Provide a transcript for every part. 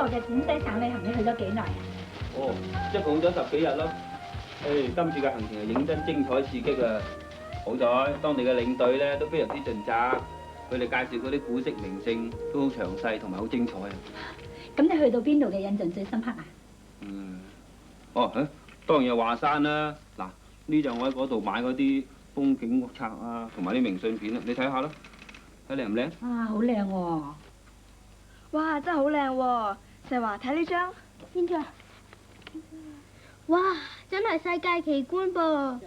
嘅陝西省旅行，你去咗幾耐啊？哦，一共咗10幾日咯。今次嘅行程係認真精彩刺激啊！好在當地嘅領隊咧都非常之盡責，佢哋介紹嗰啲古蹟名勝都好詳細同埋好精彩啊！咁你去到邊度嘅印象最深刻啊？當然係華山啦。嗱，呢就我喺嗰度買嗰啲風景冊啊，同埋啲明信片啦，你睇下啦，睇靚唔靚？啊，好靚喎！哇，真係好靚喎！石華，睇呢張。邊張？哇，真係世界奇觀噃！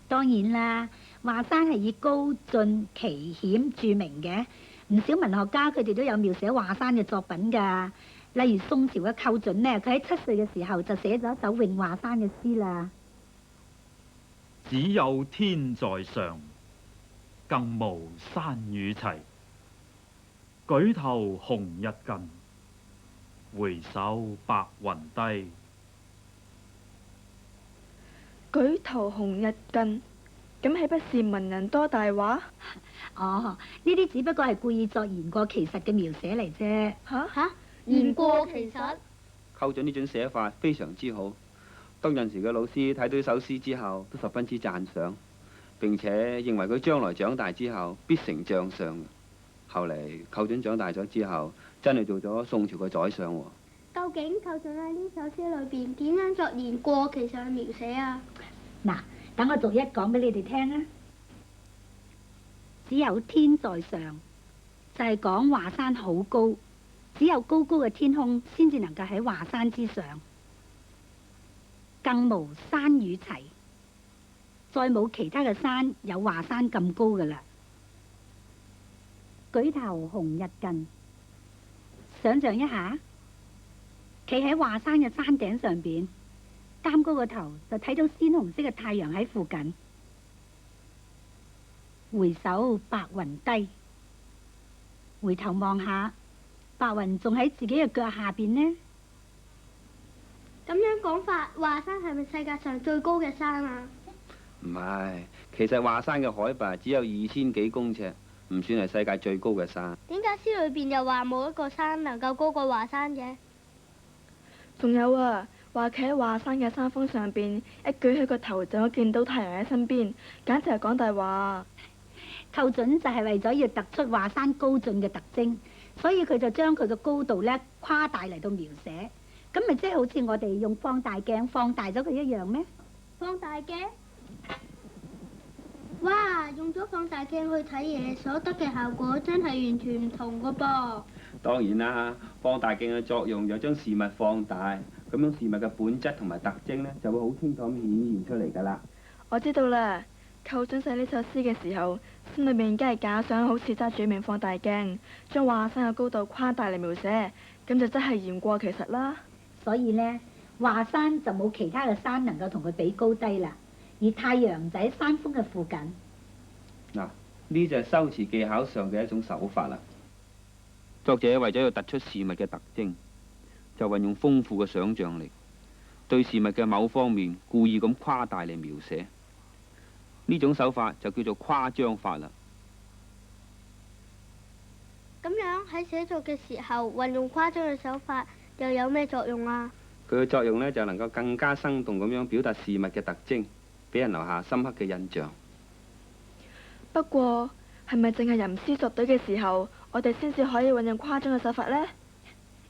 當然啦，華山係以高峻奇險著名嘅，唔少文學家佢哋都有描寫華山嘅作品㗎。例如宋朝嘅寇準呢，佢喺7歲嘅時候就寫咗一首詠華山嘅詩啦。只有天在上，更無山與齊。舉頭紅日近，回首白雲低。舉頭紅日近，咁豈不是文人多大話？哦，呢啲只不過係故意作言過其實嘅描寫嚟啫。吓？言過其實。寇準呢種寫法非常之好，當陣時嘅老師睇到呢首詩之後，都十分之讚賞，並且認為佢將來長大之後必成將相。後嚟寇準長大咗之後，真係做咗宋朝嘅宰相喎。究竟寇準喺呢首詩裏邊點樣作言過其實嘅描寫啊？嗱，等我逐一講俾你哋聽啊！只有天在上，就係講華山好高，只有高高嘅天空先至能夠喺華山之上，更無山與齊，再冇其他嘅山有華山咁高㗎喇。舉頭紅日近，想象一下，企喺華山嘅山頂上邊，擔高個頭就睇到鮮紅色嘅太陽喺附近。回首白雲低，回頭望下，白雲仲喺自己嘅腳下邊呢。咁樣講法，華山係咪世界上最高嘅山啊？唔係，其實華山嘅海拔只有2000幾公尺，唔算係世界最高嘅山。點解詩裏邊又話冇一個山能夠高過華山嘅？仲有啊，話企喺華山嘅山峰上邊，一舉起個頭就可見到太陽喺身邊，簡直係講大話。寇準就係為咗要突出華山高峻嘅特徵，所以佢就將佢嘅高度咧誇大嚟到描寫，咁咪即係好似我哋用放大鏡放大咗佢一樣咩？放大鏡？哇！用咗放大鏡去睇嘢，所得嘅效果真係完全唔同噶噃。當然啦，放大鏡嘅作用就將事物放大，咁樣事物嘅本質同埋特徵呢，就會好清楚咁顯現出嚟㗎啦。我知道啦，寇準寫呢首詩嘅時候，心裏面梗係假想好似揸住一面放大鏡，將華山嘅高度誇大嚟描寫，咁就真係言過其實啦。所以呢，華山就冇其他嘅山能夠同佢比高低啦，而太陽就喺山峰嘅附近。嗱，呢就係修辭技巧上嘅一種手法啦。作者為咗要突出事物嘅特徵，就運用豐富嘅想像力，對事物嘅某方面故意咁誇大嚟描寫。呢種手法就叫做誇張法啦。咁樣喺寫作嘅時候運用誇張嘅手法，又有咩作用啊？佢嘅作用呢，就能夠更加生動咁樣表達事物嘅特徵，俾人留下深刻嘅印象。不過係咪淨係吟詩作對嘅時候，我哋先至可以運用誇張嘅手法呢？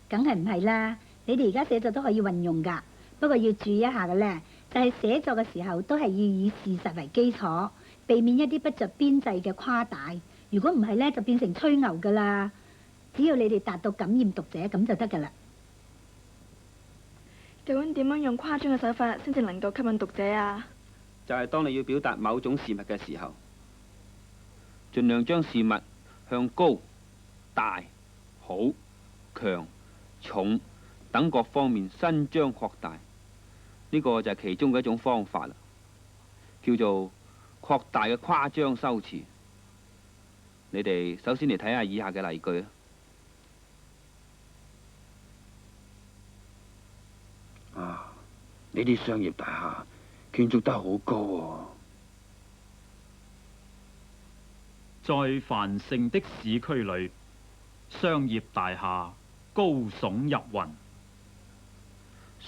梗係唔係啦，你哋而家寫作都可以運用㗎，不過要注意一下嘅呢，就係寫作嘅時候都係要以事實為基礎，避免一啲不着邊際嘅誇大。如果唔係呢，就變成吹牛㗎啦。只要你哋達到感染讀者咁就得㗎啦。究竟點樣用誇張嘅手法先至能夠吸引讀者啊？就係當你要表達某種事物嘅時候，盡量將事物向高、大、好、強、重等各方面伸張擴大，呢個就係其中嘅一種方法啦，叫做擴大嘅誇張修辭。你哋首先嚟睇下以下嘅例句啊。啊！呢啲商業大廈建築得好高喎。在繁盛的市區裏，商業大廈高聳入雲，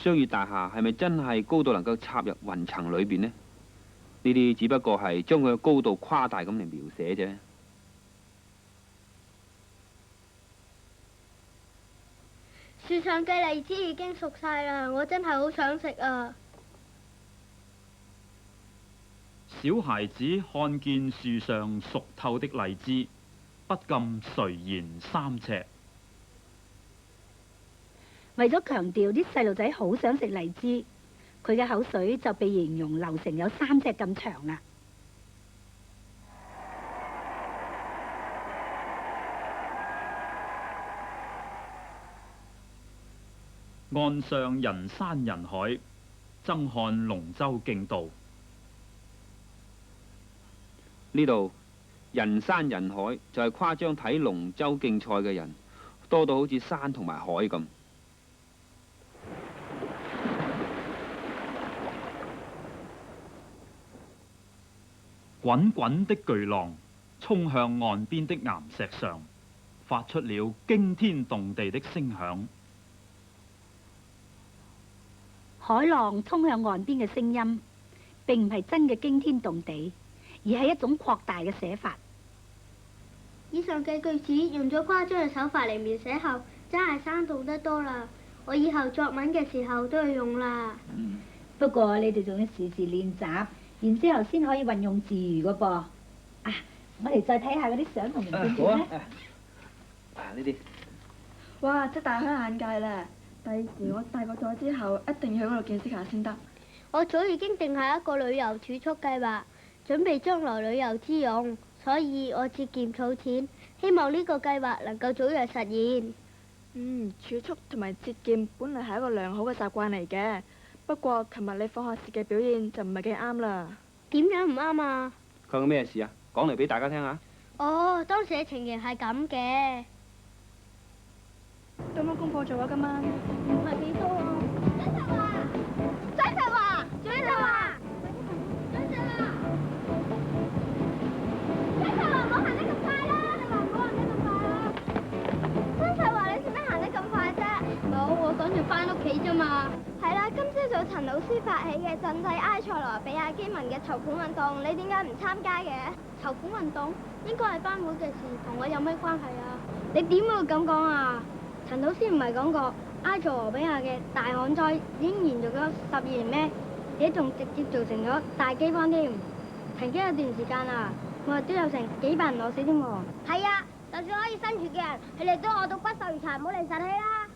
商業大廈係咪真係高到能夠插入雲層裏邊呢？呢啲只不過係將佢嘅高度誇大咁嚟描寫啫。樹上嘅荔枝已經熟晒啦，我真係好想食啊！小孩子看見樹上熟透的荔枝，不禁垂涎三尺。為咗強調啲細路仔好想食荔枝，佢嘅口水就被形容流成有3尺咁長啦。岸上人山人海，爭看龍舟競渡。呢度人山人海就係誇張睇龍舟競賽嘅人多到好似山同埋海咁。滾滾的巨浪衝向岸邊的岩石上，發出了驚天動地的聲響。海浪衝向岸邊嘅聲音，並唔係真嘅驚天動地，而係一種擴大嘅寫法。以上嘅句子用咗誇張嘅手法嚟描寫後，真係生動得多啦。我以後作文嘅時候都要用啦。不過你哋仲要時時練習，然之後先可以運用自如噶噃。啊，我哋再睇下嗰啲相同名片點咧？呢啲哇，真大開眼界啦！第時我大個咗之後，一定要去嗰度見識下先得。我早已經定下一個旅遊儲蓄計劃，準備將來旅遊之用，所以我節儉儲錢，希望呢個計劃能夠早日實現。儲蓄同埋節儉本嚟係一個良好嘅習慣嚟嘅，不過琴日你放學時嘅表現就唔係幾啱啦。點樣唔啱啊？佢有咩事啊？講嚟俾大家聽下。哦，當時嘅情形係咁嘅。有冇功課做啊？今晚唔係幾多啊？張卓華，張卓華，張卓華，張卓華，唔好行得咁快啦！你話唔好行得咁快啦！張卓華，你做咩行得咁快啫？冇，我趕住翻屋企啫嘛。係啦，今朝早陳老師發起嘅鎮際埃塞羅比亞基民嘅籌款運動，你點解唔參加嘅？籌款運動應該係班會嘅事，同我有咩關係啊？你點會咁講啊？陳老師唔係講過埃塞俄比亞嘅大旱災已經延續咗12年咩？而且仲直接造成咗大饑荒添。曾經有段時間啊，每日都有成幾百人餓死添喎。係啊，就算可以生存嘅人，佢哋都餓到骨瘦如柴，唔好嚟實氣啦。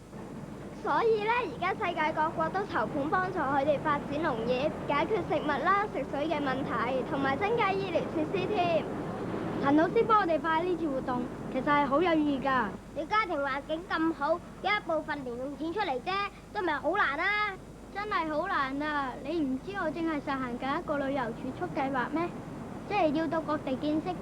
所以呢，而家世界各國都籌款幫助佢哋發展農業，解決食物啦、食水嘅問題，同埋增加醫療設施添。陳老師幫我哋發呢次活動，其實係好有意義㗎。你家庭環境咁好，有一部分零用錢出嚟啫，都唔係好難啊！真係好難啊！你唔知我正係實行緊一個旅遊儲蓄計劃咩？即係要到各地見識，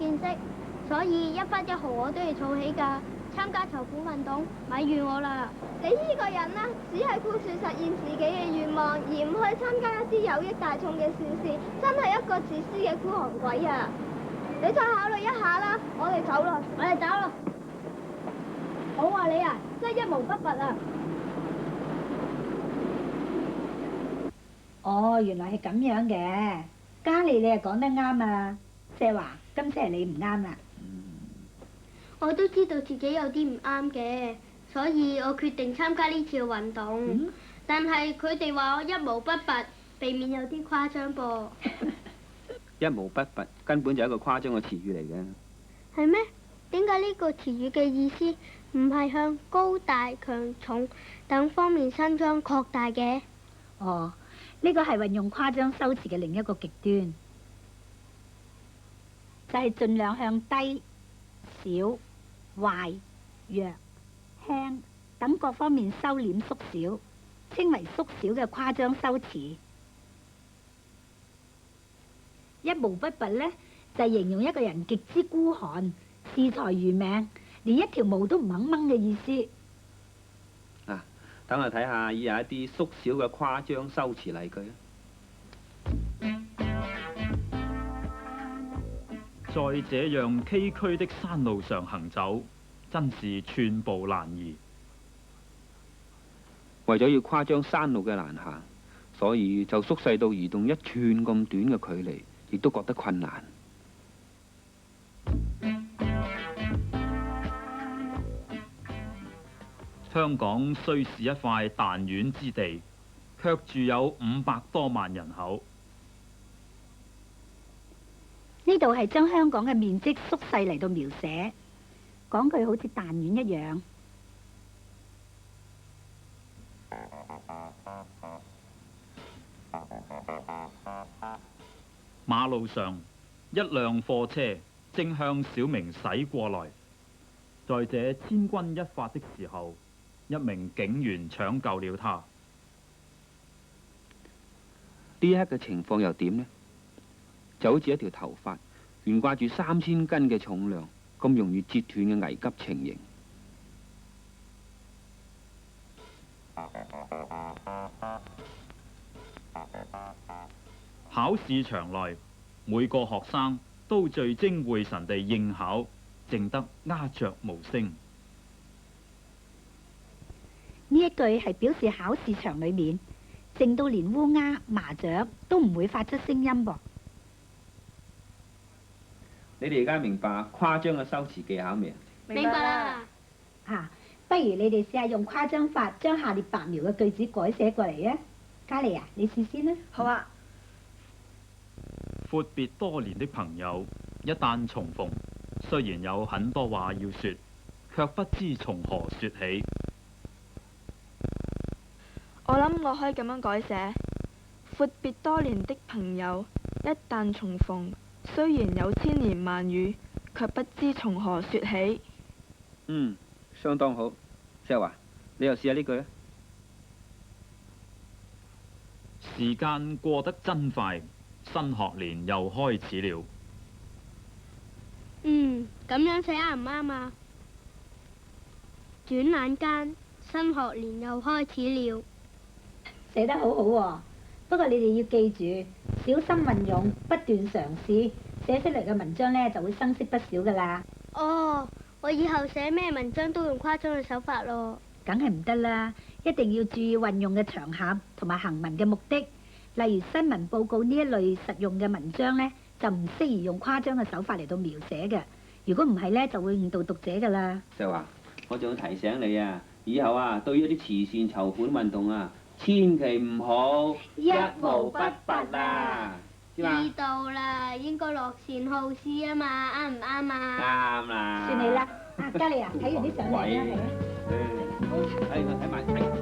所以一分一毫我都要儲起㗎。參加籌款運動，咪怨我啦！你呢個人啊，只係顧住實現自己嘅願望，而唔去參加一啲有益大眾嘅善事，真係一個自私嘅孤寒鬼啊！你再考慮一下啦，我哋走啦，我話你啊，真係一毛不拔啊！哦，原來係咁樣嘅，嘉莉你係講得啱啊。謝華，今次係你唔啱啦。我都知道自己有啲唔啱嘅，所以我決定參加呢次嘅運動。但係佢哋話我一毛不拔，避免有啲誇張噃。一毛不拔根本就係一個誇張嘅詞語嚟嘅。係咩？點解呢個詞語嘅意思唔係向高大、強重等方面伸張擴大嘅？哦，呢個係運用誇張修辭嘅另一個極端，就係盡量向低、小、壞、弱、輕等各方面收斂縮小，稱為縮小嘅誇張修辭。一毛不拔呢，就係形容一個人極之孤寒、視財如命，連一條毛都唔肯掹嘅意思。等我睇下以下一啲縮小嘅誇張修辭例句啊。在這樣崎嶇的山路上行走，真是寸步難移。為咗要誇張山路嘅難行，所以就縮細到移動1寸咁短嘅距離，亦都覺得困難。香港雖是一塊彈丸之地，卻住有500多萬人口。呢度係將香港嘅面積縮細嚟到描寫，講佢好似彈丸一樣。馬路上，一輛貨車正向小明駛過來。在這千鈞一髮的時候，一名警員搶救了他。呢一刻嘅情況又點呢？就好似一條頭髮懸掛住3000斤嘅重量，咁容易折斷嘅危急情形。考試場內，每個學生都聚精會神地應考，靜得鴉雀無聲。呢一句係表示考試場裏面靜到連烏鴉、麻雀都唔會發出聲音噃。你哋而家明白誇張嘅修辭技巧未啊？明白啦。不如你哋試下用誇張法將下列白描嘅句子改寫過嚟啊！嘉莉啊，你試先啦。好啊。闊別多年的朋友，一旦重逢，雖然有很多話要說，卻不知從何說起。我諗我可以咁樣改寫：闊別多年的朋友，一旦重逢，雖然有千言萬語，卻不知從何說起。相當好。石華，你又試下呢句啊。時間過得真快，新學年又開始了。咁樣寫啱唔啱啊？轉眼間，新學年又開始了。寫得好好喎，不過你哋要記住，小心運用，不斷嘗試，寫出嚟嘅文章呢就會生色不少噶啦。哦，我以後寫咩文章都用誇張嘅手法咯。梗係唔得啦，一定要注意運用嘅場合同埋行文嘅目的。例如新聞報告呢一類實用嘅文章呢，就唔適宜用誇張嘅手法嚟到描寫嘅。如果唔係呢，就會誤導讀者噶啦。石華，我仲要提醒你啊，以後啊，對於一啲慈善籌款運動啊，千祈唔好一毛不拔啊！知嘛？知道啦，應該樂善好施啊嘛，啱唔啱啊？啱啦。算你啦，嘉莉啊，睇完啲相嚟啦，係啊。睇埋。